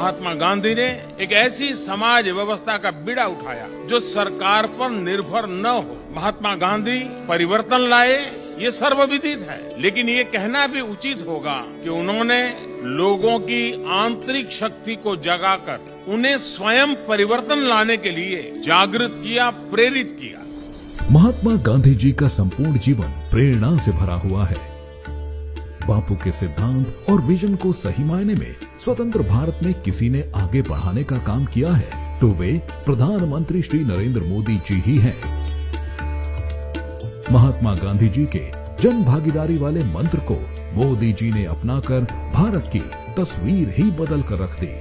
महात्मा गांधी ने एक ऐसी समाज व्यवस्था का बीड़ा उठाया जो सरकार पर निर्भर न हो। महात्मा गांधी परिवर्तन लाए, ये सर्वविदित है, लेकिन ये कहना भी उचित होगा कि उन्होंने लोगों की आंतरिक शक्ति को जगाकर उन्हें स्वयं परिवर्तन लाने के लिए जागृत किया, प्रेरित किया। महात्मा गांधी जी का संपूर्ण जीवन प्रेरणा से भरा हुआ है। बापू के सिद्धांत और विजन को सही मायने में स्वतंत्र भारत में किसी ने आगे बढ़ाने का काम किया है तो वे प्रधानमंत्री श्री नरेंद्र मोदी जी ही हैं। महात्मा गांधी जी के जन भागीदारी वाले मंत्र को मोदी जी ने अपनाकर भारत की तस्वीर ही बदल कर रख दी।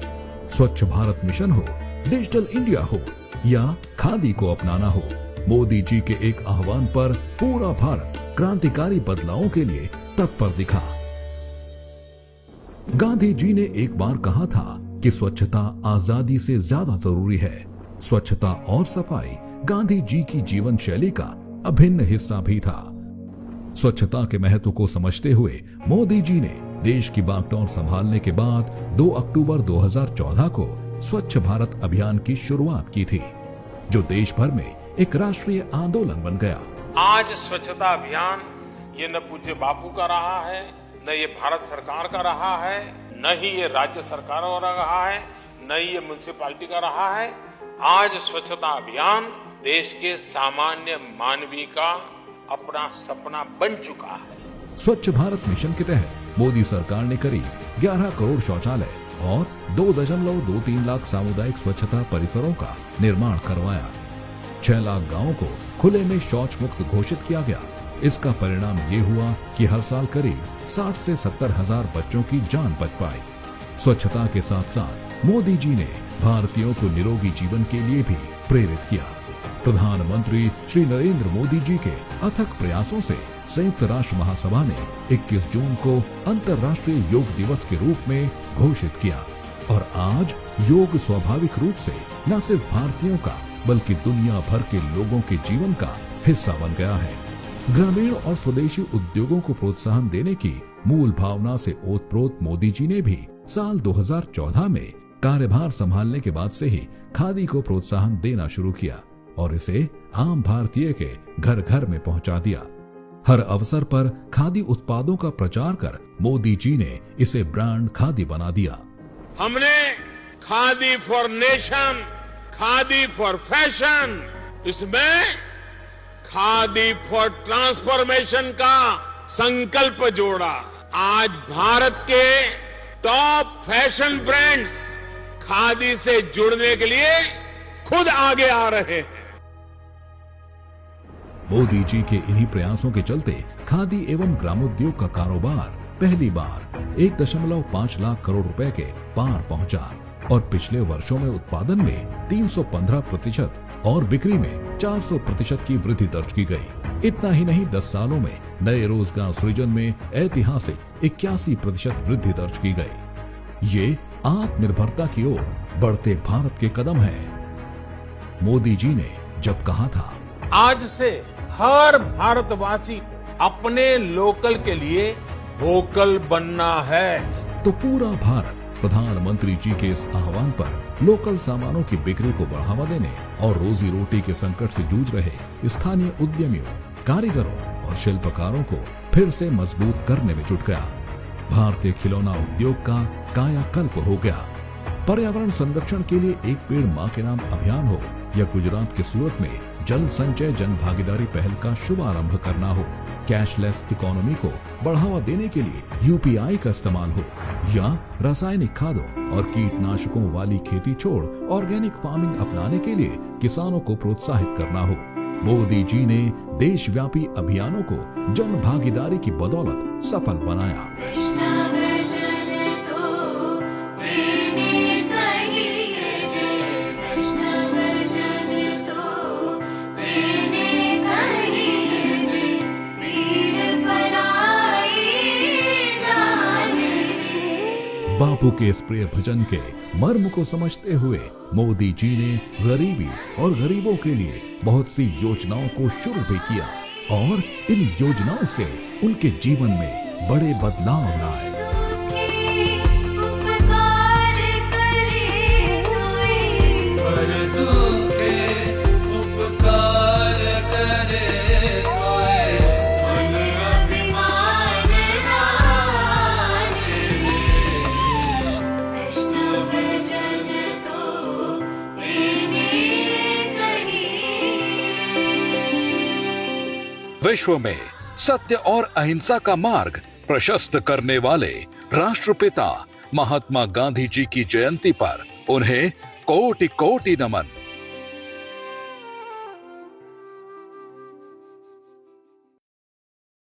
स्वच्छ भारत मिशन हो, डिजिटल इंडिया हो या खादी को अपनाना हो, मोदी जी के एक आह्वान पर पूरा भारत क्रांतिकारी बदलावों के लिए तत्पर दिखा। गांधी जी ने एक बार कहा था कि स्वच्छता आजादी से ज्यादा जरूरी है। स्वच्छता और सफाई गांधी जी की जीवन शैली का अभिन्न हिस्सा भी था। स्वच्छता के महत्व को समझते हुए मोदी जी ने देश की बागडोर संभालने के बाद 2 अक्टूबर 2014 को स्वच्छ भारत अभियान की शुरुआत की थी, जो देश भर में एक राष्ट्रीय आंदोलन बन गया। आज स्वच्छता अभियान ये न पूज्य बापू का रहा है, न ये भारत सरकार का रहा है, न ही ये राज्य सरकारों का रहा है, न ही ये म्युनिसिपैलिटी का रहा है। आज स्वच्छता अभियान देश के सामान्य मानवी का अपना सपना बन चुका है। स्वच्छ भारत मिशन के तहत मोदी सरकार ने करीब 11 करोड़ शौचालय और 2.23 लाख सामुदायिक स्वच्छता परिसरों का निर्माण करवाया। 6 लाख गांवों को खुले में शौच मुक्त घोषित किया गया। इसका परिणाम ये हुआ कि हर साल करीब 60 से 70 हजार बच्चों की जान बच पाई। स्वच्छता के साथ साथ मोदी जी ने भारतीयों को निरोगी जीवन के लिए भी प्रेरित किया। प्रधानमंत्री श्री नरेंद्र मोदी जी के अथक प्रयासों से संयुक्त राष्ट्र महासभा ने 21 जून को अंतर्राष्ट्रीय योग दिवस के रूप में घोषित किया और आज योग स्वाभाविक रूप से न सिर्फ भारतीयों का बल्कि दुनिया भर के लोगों के जीवन का हिस्सा बन गया है। ग्रामीण और स्वदेशी उद्योगों को प्रोत्साहन देने की मूल भावना से ओतप्रोत मोदी जी ने भी साल 2014 में कार्यभार संभालने के बाद से ही खादी को प्रोत्साहन देना शुरू किया और इसे आम भारतीय के घर घर में पहुंचा दिया। हर अवसर पर खादी उत्पादों का प्रचार कर मोदी जी ने इसे ब्रांड खादी बना दिया। हमने khadi for nation, khadi for fashion, इसमें खादी फॉर ट्रांसफॉर्मेशन का संकल्प जोड़ा। आज भारत के टॉप फैशन ब्रांड्स खादी से जुड़ने के लिए खुद आगे आ रहे हैं। मोदी जी के इन्हीं प्रयासों के चलते खादी एवं ग्रामोद्योग का कारोबार पहली बार 1.5 लाख करोड़ रुपए के पार पहुंचा और पिछले वर्षों में उत्पादन में 315% और बिक्री में 400% की वृद्धि दर्ज की गई। इतना ही नहीं, 10 सालों में नए रोजगार सृजन में ऐतिहासिक 81% वृद्धि दर्ज की गई। ये आत्मनिर्भरता की ओर बढ़ते भारत के कदम हैं। मोदी जी ने जब कहा था, आज से हर भारतवासी अपने लोकल के लिए वोकल बनना है, तो पूरा भारत प्रधानमंत्री जी के इस आह्वान पर लोकल सामानों की बिक्री को बढ़ावा देने और रोजी रोटी के संकट से जूझ रहे स्थानीय उद्यमियों, कारीगरों और शिल्पकारों को फिर से मजबूत करने में जुट गया। भारतीय खिलौना उद्योग का कायाकल्प हो गया। पर्यावरण संरक्षण के लिए एक पेड़ मां के नाम अभियान हो या गुजरात के सूरत में जल संचय जन भागीदारी पहल का शुभारंभ करना हो, कैशलेस इकोनॉमी को बढ़ावा देने के लिए यूपीआई का इस्तेमाल हो या रासायनिक खादों और कीटनाशकों वाली खेती छोड़ ऑर्गेनिक फार्मिंग अपनाने के लिए किसानों को प्रोत्साहित करना हो, मोदी जी ने देशव्यापी अभियानों को जन भागीदारी की बदौलत सफल बनाया। बापू के इस प्रिय भजन के मर्म को समझते हुए मोदी जी ने गरीबी और गरीबों के लिए बहुत सी योजनाओं को शुरू भी किया और इन योजनाओं से उनके जीवन में बड़े बदलाव लाए। उपकार करे विश्व में सत्य और अहिंसा का मार्ग प्रशस्त करने वाले राष्ट्रपिता महात्मा गांधी जी की जयंती पर उन्हें कोटि कोटि नमन।